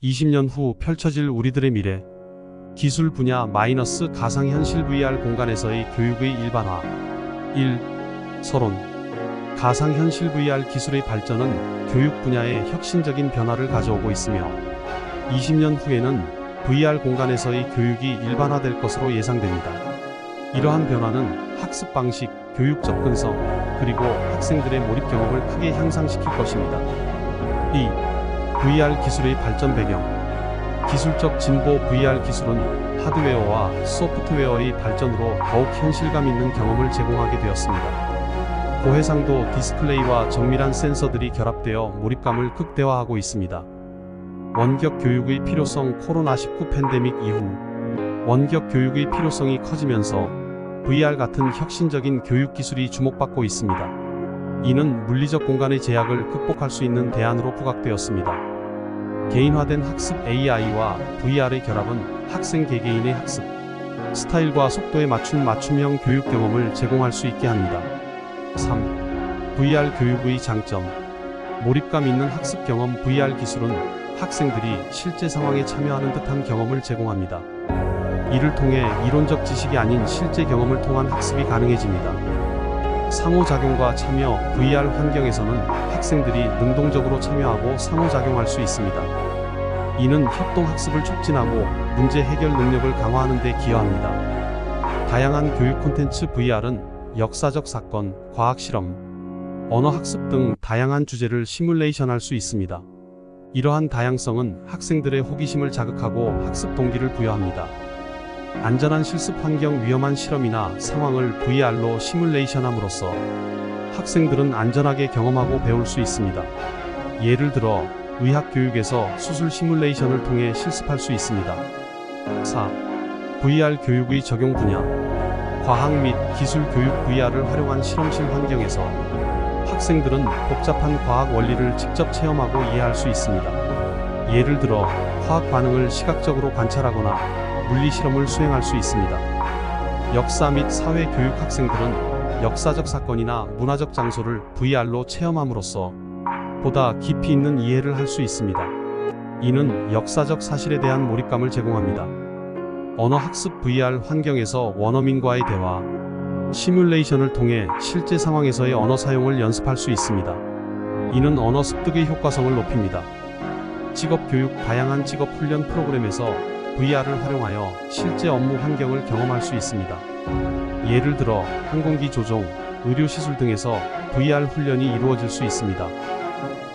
20년 후 펼쳐질 우리들의 미래. 기술 분야 가상현실 VR 공간에서의 교육의 일반화. 1. 서론. 가상현실 VR 기술의 발전은 교육 분야에 혁신적인 변화를 가져오고 있으며 20년 후에는 VR 공간에서의 교육이 일반화될 것으로 예상됩니다. 이러한 변화는 학습 방식, 교육 접근성, 그리고 학생들의 몰입 경험을 크게 향상시킬 것입니다. 2. VR 기술의 발전 배경. 기술적 진보. VR 기술은 하드웨어와 소프트웨어의 발전으로 더욱 현실감 있는 경험을 제공하게 되었습니다. 고해상도 디스플레이와 정밀한 센서들이 결합되어 몰입감을 극대화하고 있습니다. 원격 교육의 필요성. 코로나19 팬데믹 이후 원격 교육의 필요성이 커지면서 VR 같은 혁신적인 교육 기술이 주목받고 있습니다. 이는 물리적 공간의 제약을 극복할 수 있는 대안으로 부각되었습니다. 개인화된 학습. AI와 VR의 결합은 학생 개개인의 학습 스타일과 속도에 맞춘 맞춤형 교육 경험을 제공할 수 있게 합니다. 3. VR 교육의 장점. 몰입감 있는 학습 경험. VR 기술은 학생들이 실제 상황에 참여하는 듯한 경험을 제공합니다. 이를 통해 이론적 지식이 아닌 실제 경험을 통한 학습이 가능해집니다. 상호작용과 참여. VR 환경에서는 학생들이 능동적으로 참여하고 상호작용할 수 있습니다. 이는 협동학습을 촉진하고 문제 해결 능력을 강화하는 데 기여합니다. 다양한 교육 콘텐츠. VR은 역사적 사건, 과학실험, 언어학습 등 다양한 주제를 시뮬레이션할 수 있습니다. 이러한 다양성은 학생들의 호기심을 자극하고 학습 동기를 부여합니다. 안전한 실습 환경. 위험한 실험이나 상황을 VR로 시뮬레이션함으로써 학생들은 안전하게 경험하고 배울 수 있습니다. 예를 들어 의학 교육에서 수술 시뮬레이션을 통해 실습할 수 있습니다. 4. VR 교육의 적용 분야. 과학 및 기술 교육. VR을 활용한 실험실 환경에서 학생들은 복잡한 과학 원리를 직접 체험하고 이해할 수 있습니다. 예를 들어 화학 반응을 시각적으로 관찰하거나 물리 실험을 수행할 수 있습니다. 역사 및 사회 교육. 학생들은 역사적 사건이나 문화적 장소를 VR로 체험함으로써 보다 깊이 있는 이해를 할 수 있습니다. 이는 역사적 사실에 대한 몰입감을 제공합니다. 언어학습. VR 환경에서 원어민과의 대화, 시뮬레이션을 통해 실제 상황에서의 언어 사용을 연습할 수 있습니다. 이는 언어 습득의 효과성을 높입니다. 직업교육. 다양한 직업 훈련 프로그램에서 VR을 활용하여 실제 업무 환경을 경험할 수 있습니다. 예를 들어 항공기 조종, 의료시술 등에서 VR 훈련이 이루어질 수 있습니다.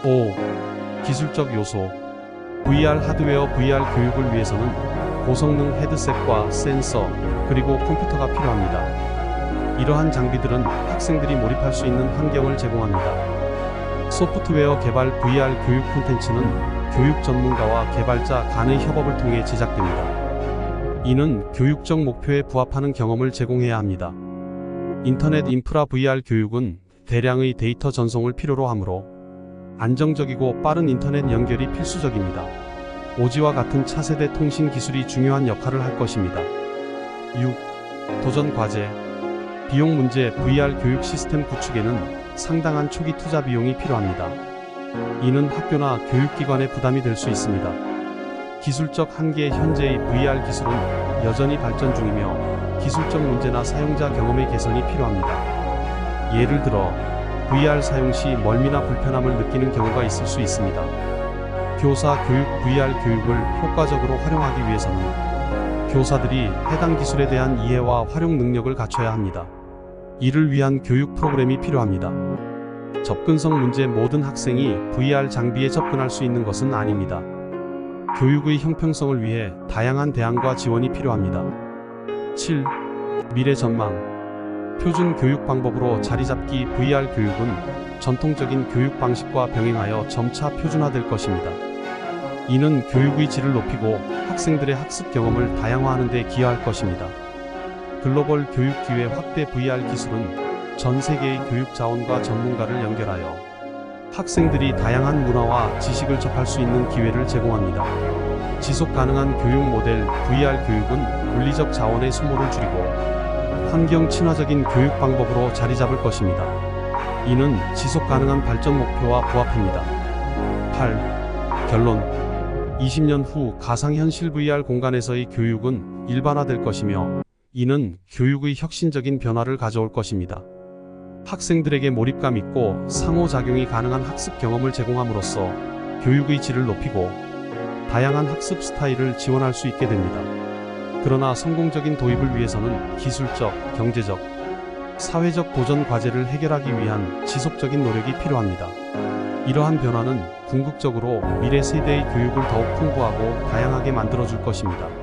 5. 기술적 요소. VR 하드웨어. VR 교육을 위해서는 고성능 헤드셋과 센서, 그리고 컴퓨터가 필요합니다. 이러한 장비들은 학생들이 몰입할 수 있는 환경을 제공합니다. 소프트웨어 개발. VR 교육 콘텐츠는 교육 전문가와 개발자 간의 협업을 통해 제작됩니다. 이는 교육적 목표에 부합하는 경험을 제공해야 합니다. 인터넷 인프라. VR 교육은 대량의 데이터 전송을 필요로 하므로 안정적이고 빠른 인터넷 연결이 필수적입니다. 5G와 같은 차세대 통신 기술이 중요한 역할을 할 것입니다. 6. 도전 과제. 비용 문제. VR 교육 시스템 구축에는 상당한 초기 투자 비용이 필요합니다. 이는 학교나 교육기관의 부담이 될 수 있습니다. 기술적 한계. 현재의 VR 기술은 여전히 발전 중이며 기술적 문제나 사용자 경험의 개선이 필요합니다. 예를 들어 VR 사용 시 멀미나 불편함을 느끼는 경우가 있을 수 있습니다. 교사 교육. VR 교육을 효과적으로 활용하기 위해서는 교사들이 해당 기술에 대한 이해와 활용 능력을 갖춰야 합니다. 이를 위한 교육 프로그램이 필요합니다. 접근성 문제. 모든 학생이 VR 장비에 접근할 수 있는 것은 아닙니다. 교육의 형평성을 위해 다양한 대안과 지원이 필요합니다. 7. 미래 전망. 표준 교육 방법으로 자리잡기. VR 교육은 전통적인 교육 방식과 병행하여 점차 표준화될 것입니다. 이는 교육의 질을 높이고 학생들의 학습 경험을 다양화하는 데 기여할 것입니다. 글로벌 교육 기회 확대. VR 기술은 전 세계의 교육 자원과 전문가를 연결하여 학생들이 다양한 문화와 지식을 접할 수 있는 기회를 제공합니다. 지속 가능한 교육 모델. VR 교육은 물리적 자원의 소모를 줄이고 환경 친화적인 교육 방법으로 자리 잡을 것입니다. 이는 지속 가능한 발전 목표와 부합합니다. 8. 결론. 20년 후 가상현실 VR 공간에서의 교육은 일반화될 것이며 이는 교육의 혁신적인 변화를 가져올 것입니다. 학생들에게 몰입감 있고 상호작용이 가능한 학습 경험을 제공함으로써 교육의 질을 높이고 다양한 학습 스타일을 지원할 수 있게 됩니다. 그러나 성공적인 도입을 위해서는 기술적, 경제적, 사회적 도전 과제를 해결하기 위한 지속적인 노력이 필요합니다. 이러한 변화는 궁극적으로 미래 세대의 교육을 더욱 풍부하고 다양하게 만들어줄 것입니다.